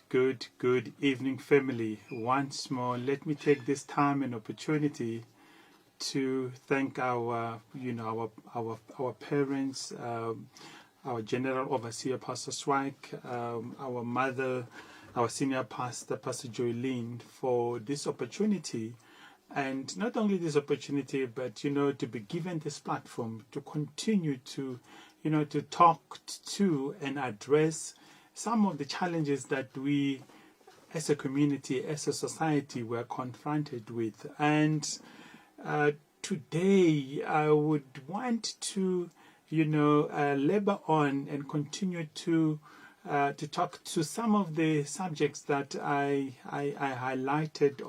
Good evening, family. Once more, let me take this time and opportunity to thank our parents, our General Overseer, Pastor Swike, our mother, our Senior Pastor, Pastor Joylene, for this opportunity. And not only this opportunity, but, to be given this platform to continue to, to talk to and address some of the challenges that we as a community, as a society, were confronted with. And today I would want to, labor on and continue to talk to some of the subjects that I highlighted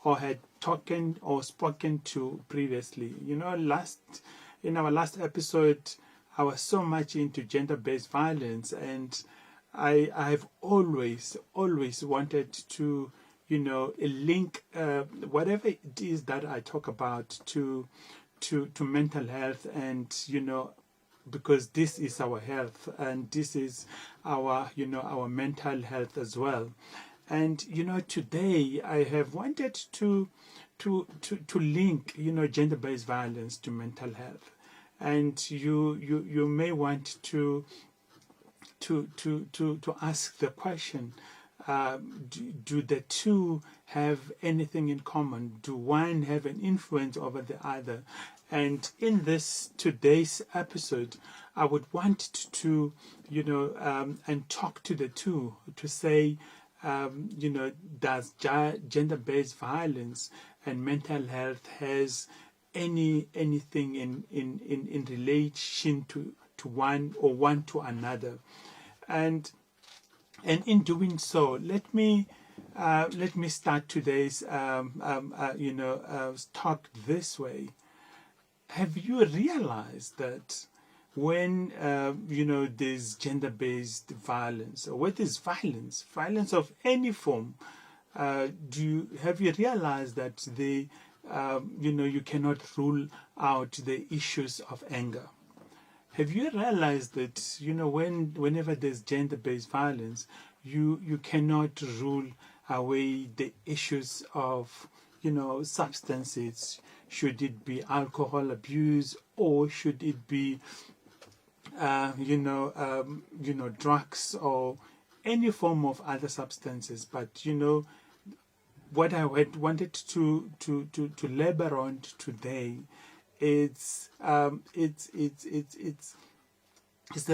or had talked or spoken to previously. In our last episode, I was so much into gender-based violence, and I've always wanted to, link whatever it is that I talk about to mental health, and because this is our health and this is our our mental health as well. And today I have wanted to link gender-based violence to mental health, and you may want to ask the question, do the two have anything in common? Do one have an influence over the other? And in today's episode, I would want to and talk to the two to say, does gender-based violence and mental health has anything in relation to one or one to another? And in doing so, let me start today's talk this way. Have you realized that when there's gender-based violence, or what is violence of any form, have you realized that you cannot rule out the issues of anger? Have you realized that whenever there's gender-based violence, you cannot rule away the issues of substances? Should it be alcohol abuse, or should it be drugs, or any form of other substances? But what I wanted to labor on today, it's the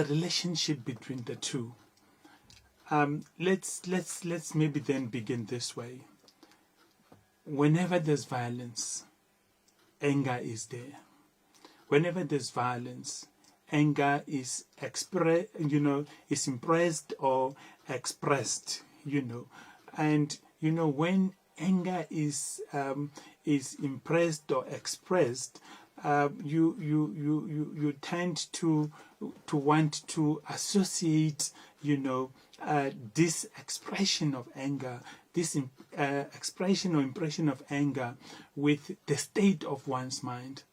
relationship between the two. Let's maybe then begin this way. Whenever there's violence, anger is there. Whenever there's violence, anger is is impressed or expressed. And when anger is impressed or expressed, you tend to want to associate this expression of anger, this expression or impression of anger, with the state of one's mind.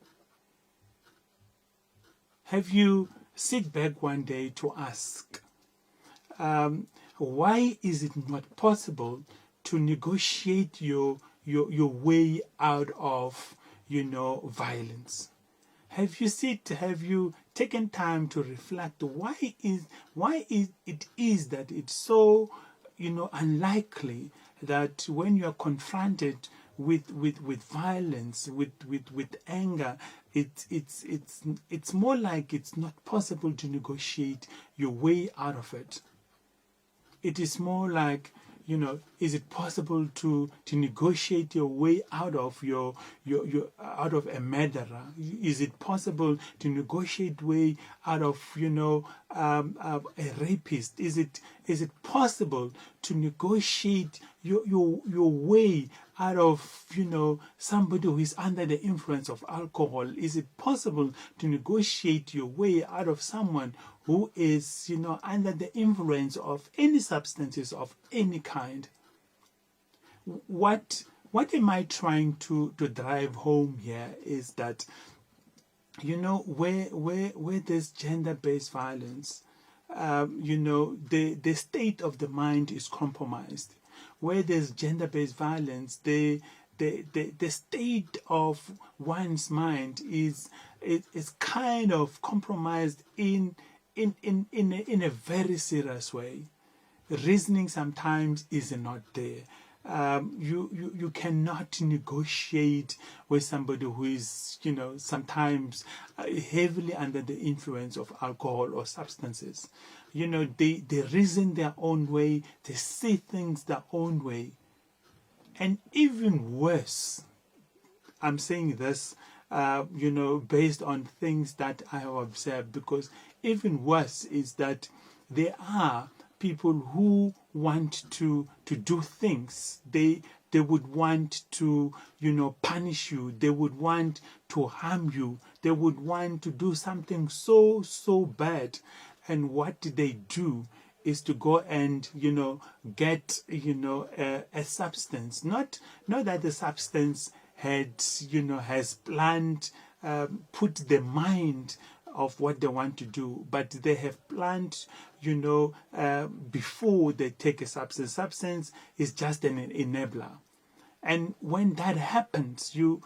Have you sit back one day to ask, why is it not possible to negotiate your way out of violence? Have you taken time to reflect why it is that it's so unlikely that when you are confronted with violence, with anger, it's more like it's not possible to negotiate your way out of it. It is more like, is it possible to negotiate your way out of your out of a murderer? Is it possible to negotiate way out of a rapist? Is it possible to negotiate your way out of somebody who is under the influence of alcohol? Is it possible to negotiate your way out of someone who is under the influence of any substances of any kind? What am I trying to drive home here is that where there's gender-based violence, the state of the mind is compromised. Where there's gender-based violence, the state of one's mind is kind of compromised in a very serious way. Reasoning sometimes is not there. You cannot negotiate with somebody who is, sometimes heavily under the influence of alcohol or substances. They reason their own way, they see things their own way. And even worse, I'm saying this, based on things that I have observed, because even worse is that there are people who want to do things. They would want to, punish you. They would want to harm you. They would want to do something so bad. And what they do is to go and, get, a substance. Not that the substance has planned, put the mind of what they want to do, but they have planned, before they take a substance. Substance is just an enabler. And when that happens, you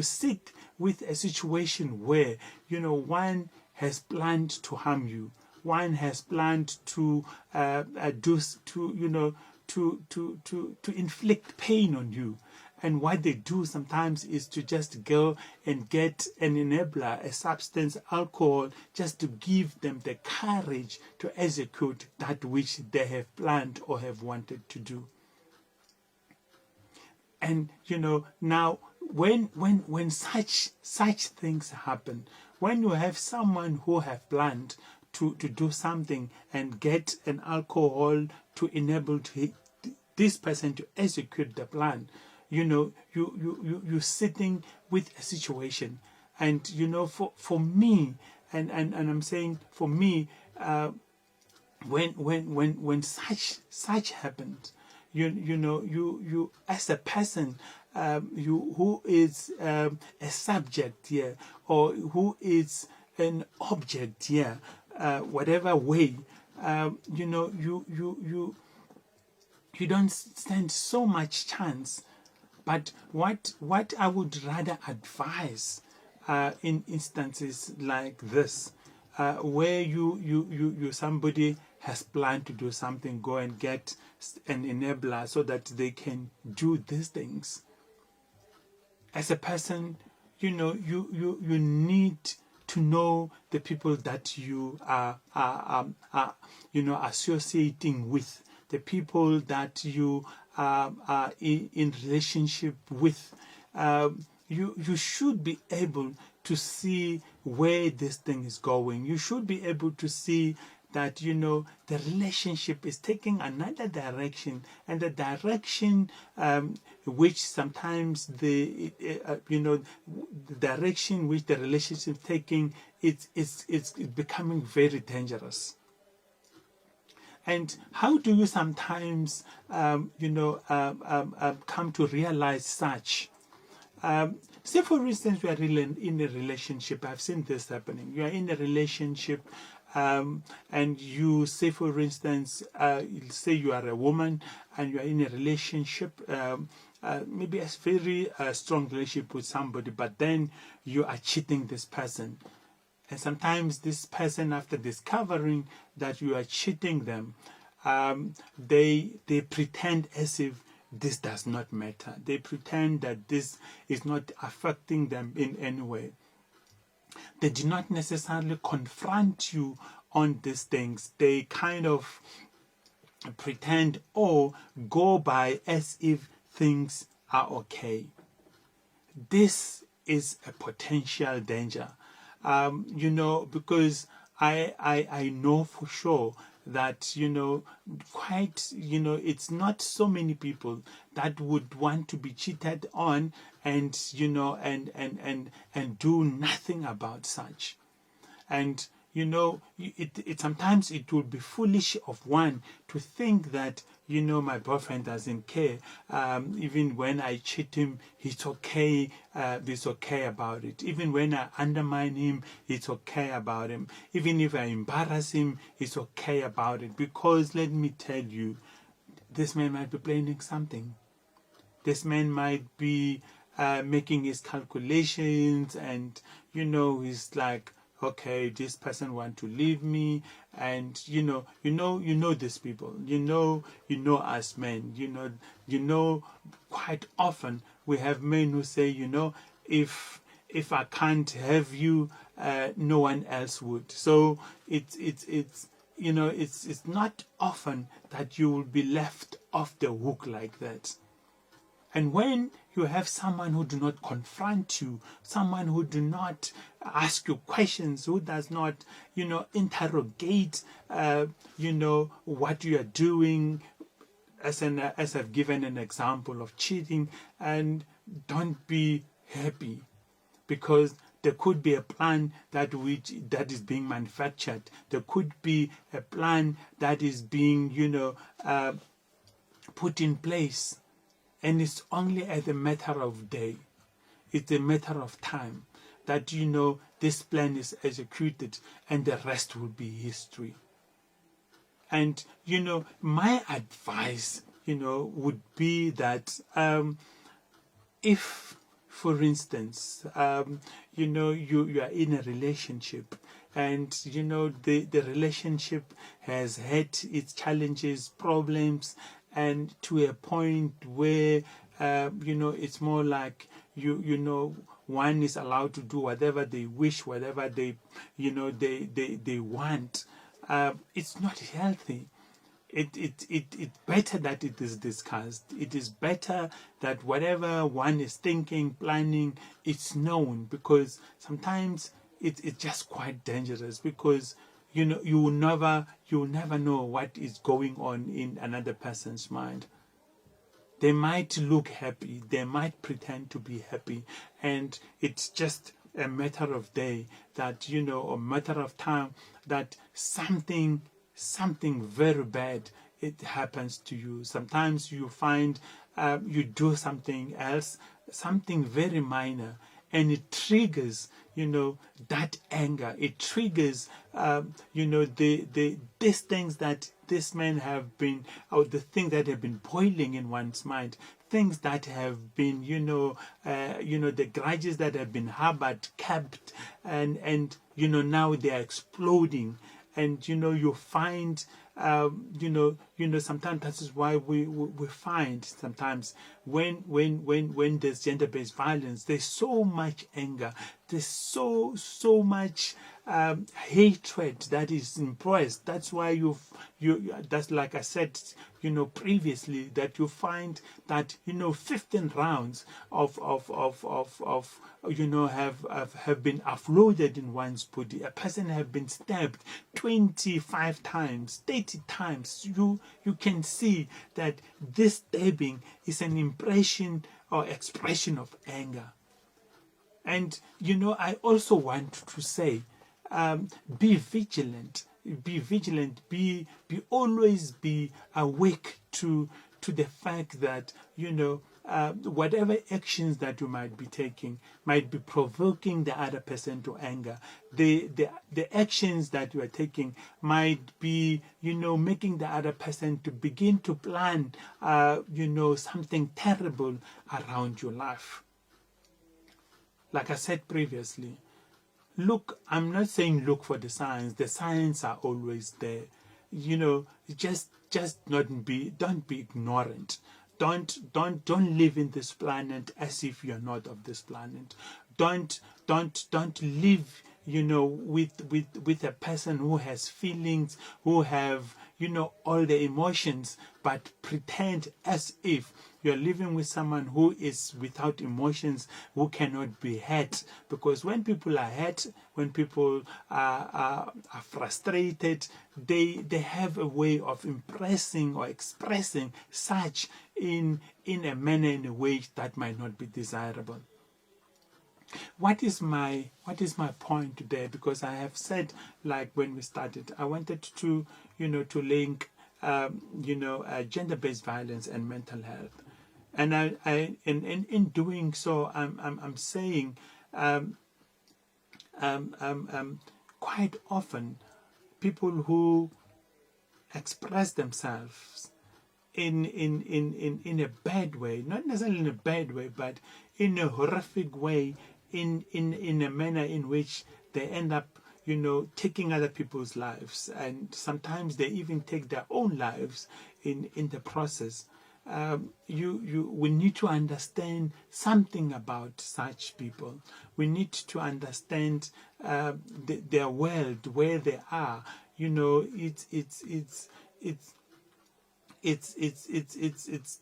sit with a situation where, one has planned to harm you. One has planned to inflict pain on you. And what they do sometimes is to just go and get an enabler, a substance, alcohol, just to give them the courage to execute that which they have planned or have wanted to do. And now when such things happen, when you have someone who have planned to do something and get an alcohol to enable this person to execute the plan, you're sitting with a situation. And for me, and I'm saying for me, when such happens, you as a person, who is a subject here, or who is an object here, whatever way, you don't stand so much chance. But what I would rather advise in instances like this, where you somebody has planned to do something, go and get an enabler so that they can do these things. As a person, you need to know the people that you are associating with, the people that you are in relationship with. You should be able to see where this thing is going. You should be able to see that the relationship is taking another direction, and the direction which sometimes the direction which the relationship is taking, it's becoming very dangerous. And how do you sometimes come to realize such? Say for instance, we are in a relationship. I've seen this happening. You are in a relationship, and you say, for instance, say you are a woman and you are in a relationship, maybe a very strong relationship with somebody, but then you are cheating this person. And sometimes this person, after discovering that you are cheating them, they pretend as if this does not matter. They pretend that this is not affecting them in any way. They do not necessarily confront you on these things. They kind of pretend or go by as if things are okay. This is a potential danger, because I know for sure that it's not so many people that would want to be cheated on and and do nothing about such. And sometimes it will be foolish of one to think that, my boyfriend doesn't care. Even when I cheat him, he's okay. He's okay about it. Even when I undermine him, it's okay about him. Even if I embarrass him, it's okay about it. Because let me tell you, this man might be planning something. This man might be making his calculations, and he's like, okay, this person want to leave me, and you know these people, us men, quite often we have men who say, if I can't have you, no one else would. So it's not often that you will be left off the hook like that. And when you have someone who do not confront you, someone who do not ask you questions, who does not, interrogate, what you are doing, as I've given an example of cheating, and don't be happy, because there could be a plan that is being manufactured. There could be a plan that is being, put in place. And it's only a matter of day. It's a matter of time that, this plan is executed, and the rest will be history. And, my advice, would be that if, for instance, you are in a relationship, and, the relationship has had its challenges, problems, and to a point where, it's more like, one is allowed to do whatever they wish, whatever they want. It's not healthy. It's better that it is discussed. It is better that whatever one is thinking, planning, it's known, because sometimes it's just quite dangerous, because you will never know what is going on in another person's mind. They might look happy, they might pretend to be happy, and it's just a matter of day that, a matter of time that something very bad, it happens to you. Sometimes you find you do something else, something very minor, and it triggers, that anger. It triggers, these things that this men have been, or the things that have been boiling in one's mind, things that have been, the grudges that have been harbored, kept, and now they are exploding. And you find, sometimes that is why we find sometimes when there's gender-based violence, there's so much anger, there's so much hatred that is impressed. That's why that's like I said, previously, that you find that 15 rounds of have been offloaded in one's body. A person have been stabbed 25 times, 30 times. You can see that this stabbing is an impression or expression of anger. And I also want to say, be vigilant. Be vigilant. Be always be awake to the fact that whatever actions that you might be taking might be provoking the other person to anger. The actions that you are taking might be making the other person to begin to plan something terrible around your life. Like I said previously, look, I'm not saying look for the signs. The signs are always there. Just don't be ignorant. Don't live in this planet as if you're not of this planet. Don't live with a person who has feelings, who have all the emotions, but pretend as if you're living with someone who is without emotions, who cannot be hurt. Because when people are hurt, when people are frustrated, they have a way of impressing or expressing such in a manner, in a way that might not be desirable. What is my point today? Because I have said, like when we started, I wanted to to link gender-based violence and mental health, and in doing so, I'm saying quite often people who express themselves in a bad way, not necessarily in a bad way, but in a horrific way, in a manner in which they end up taking other people's lives, and sometimes they even take their own lives in the process. We need to understand something about such people. We need to understand their world, where they are. It's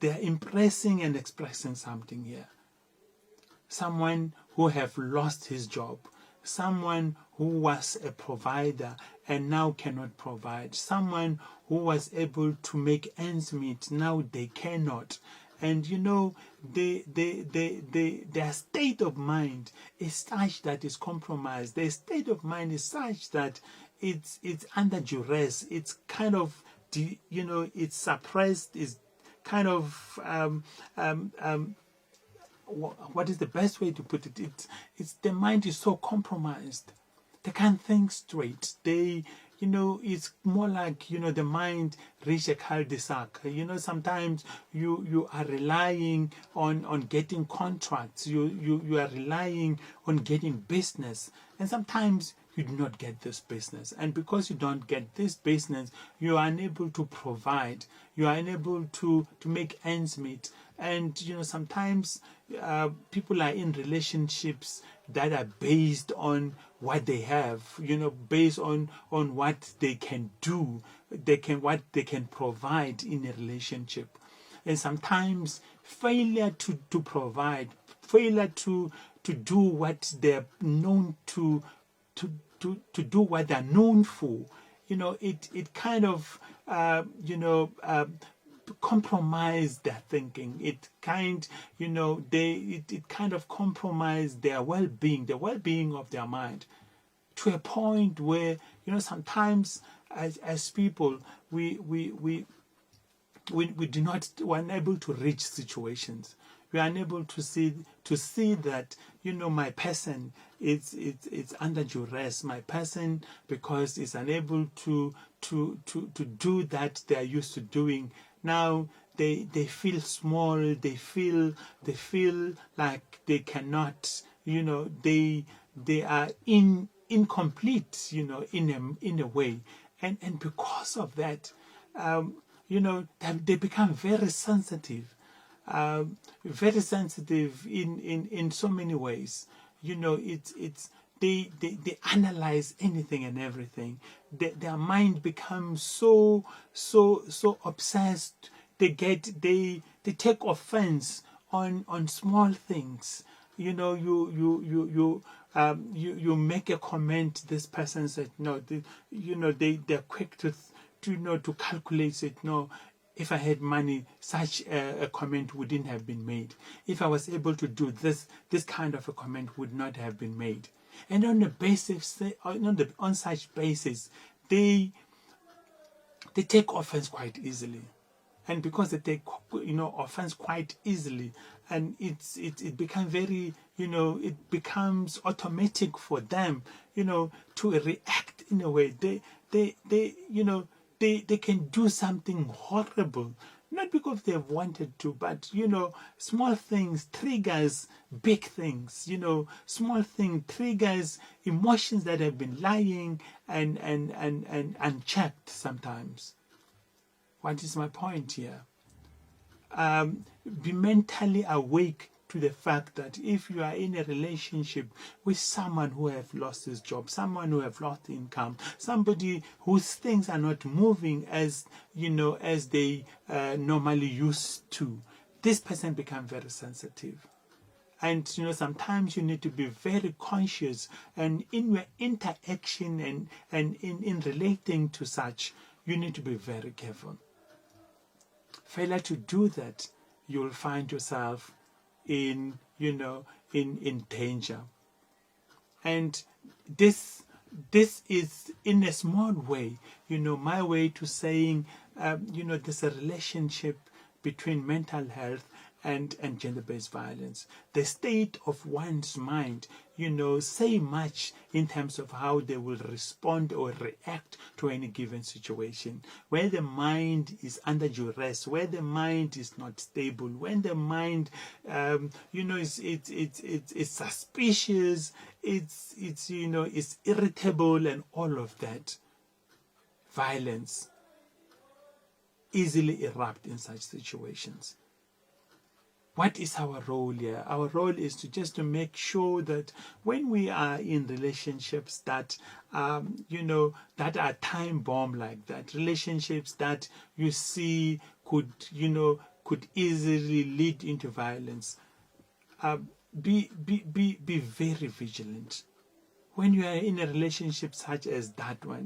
they're impressing and expressing something here. Someone who have lost his job, someone who was a provider and now cannot provide, someone who was able to make ends meet, now they cannot. And their state of mind is such that it's compromised. Their state of mind is such that it's under duress. It's kind of it's suppressed. It's kind of what is the best way to put it? It's the mind is so compromised. They can't think straight. They it's more like the mind reach a cul-de-sac. Sometimes you are relying on getting contracts. You are relying on getting business, and sometimes you do not get this business, and because you don't get this business, you are unable to provide. You are unable to make ends meet. And sometimes people are in relationships that are based on what they have, based on what they can do, what they can provide in a relationship. And sometimes failure to provide, failure to do what they're known to do what they're known for, it kind of compromise their thinking. It kind of compromise their well-being, the well-being of their mind, to a point where sometimes as people we're unable to reach situations. We are unable to see that my person it's under duress. My person, because it's unable to do that they are used to doing. Now they feel small. They feel like they cannot. They are incomplete. In a way, and because of that, they become very sensitive. Very sensitive in so many ways. They analyze anything and everything. Their mind becomes so obsessed. They take offense on small things. You make a comment. This person said no. They're quick to calculate it. No. If I had money, such a comment wouldn't have been made. If I was able to do this kind of a comment would not have been made. And on such basis, they take offense quite easily. And because they take offense quite easily, and it becomes very it becomes automatic for them to react in a way. They can do something horrible, not because they've wanted to, but small things triggers big things. Small thing triggers emotions that have been lying and unchecked sometimes. What is my point here? Be mentally awake to the fact that if you are in a relationship with someone who have lost his job, someone who have lost income, somebody whose things are not moving as as they normally used to, this person becomes very sensitive. And sometimes you need to be very conscious, and in your interaction and in relating to such, you need to be very careful. Failure to do that, you'll find yourself in danger. And this is, in a small way, my way to saying, there's a relationship between mental health and gender-based violence. The state of one's mind, say much in terms of how they will respond or react to any given situation. Where the mind is under duress, where the mind is not stable, when the mind, it's suspicious, it's irritable, and all of that, violence easily erupt in such situations. What is our role here? Our role is to make sure that when we are in relationships that, that are time bomb like that, relationships that you see could easily lead into violence, be very vigilant. When you are in a relationship such as that one,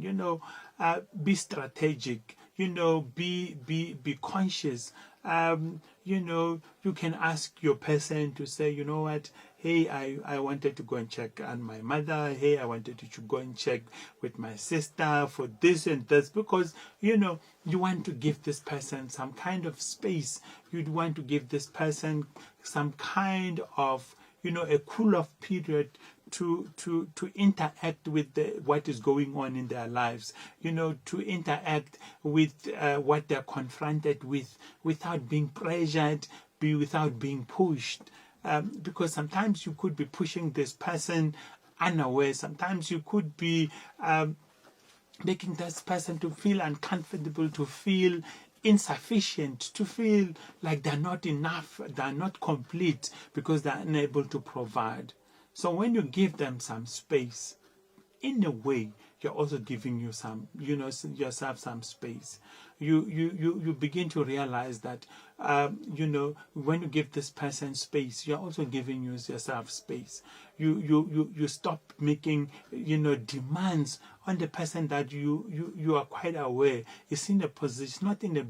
be strategic, be conscious. You can ask your person to say, you know what, hey, I wanted to go and check on my mother. Hey, I wanted to go and check with my sister for this and this, because, you want to give this person some kind of space. You'd want to give this person some kind of, a cool-off period to interact with what is going on in their lives, to interact with what they're confronted with without being pressured, without being pushed. Because sometimes you could be pushing this person unaware. Sometimes you could be making this person to feel uncomfortable, to feel insufficient, to feel like they're not enough, they're not complete, because they're unable to provide. So when you give them some space, in a way, you're also giving yourself some space. You begin to realize that, when you give this person space, you're also giving yourself space. You stop making, demands on the person that you are quite aware is in a position, not in a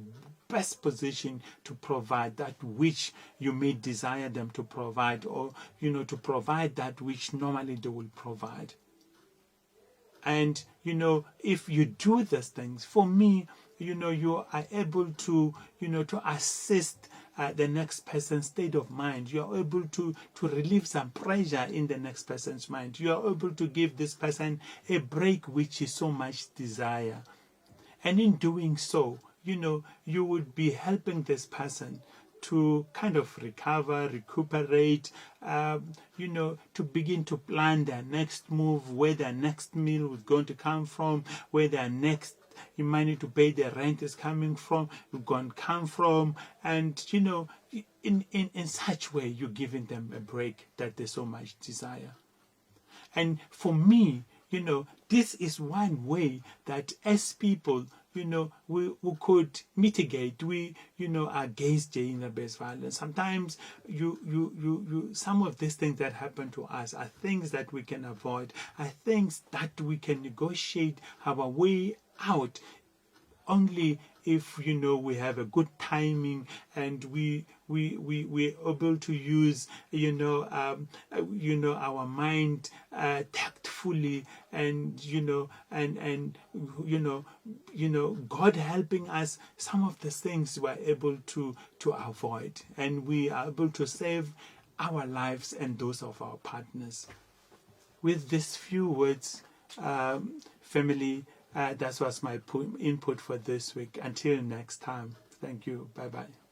best position to provide that which you may desire them to provide, or to provide that which normally they will provide. And if you do these things, for me, you are able to to assist the next person's state of mind. You are able to relieve some pressure in the next person's mind. You are able to give this person a break which is so much desire. And in doing so, you would be helping this person to kind of recover, recuperate, to begin to plan their next move, where their next meal is going to come from, where their next money to pay their rent is coming from, going to come from. And, in such way, you're giving them a break that they so much desire. And for me, this is one way that as people, we could mitigate, against gender-based violence. Sometimes some of these things that happen to us are things that we can avoid, are things that we can negotiate our way out only if we have a good timing, and we're able to use our mind tactfully, and God helping us, some of the things we're able to avoid, and we are able to save our lives and those of our partners. With these few words, family, that was my input for this week. Until next time, thank you. Bye-bye.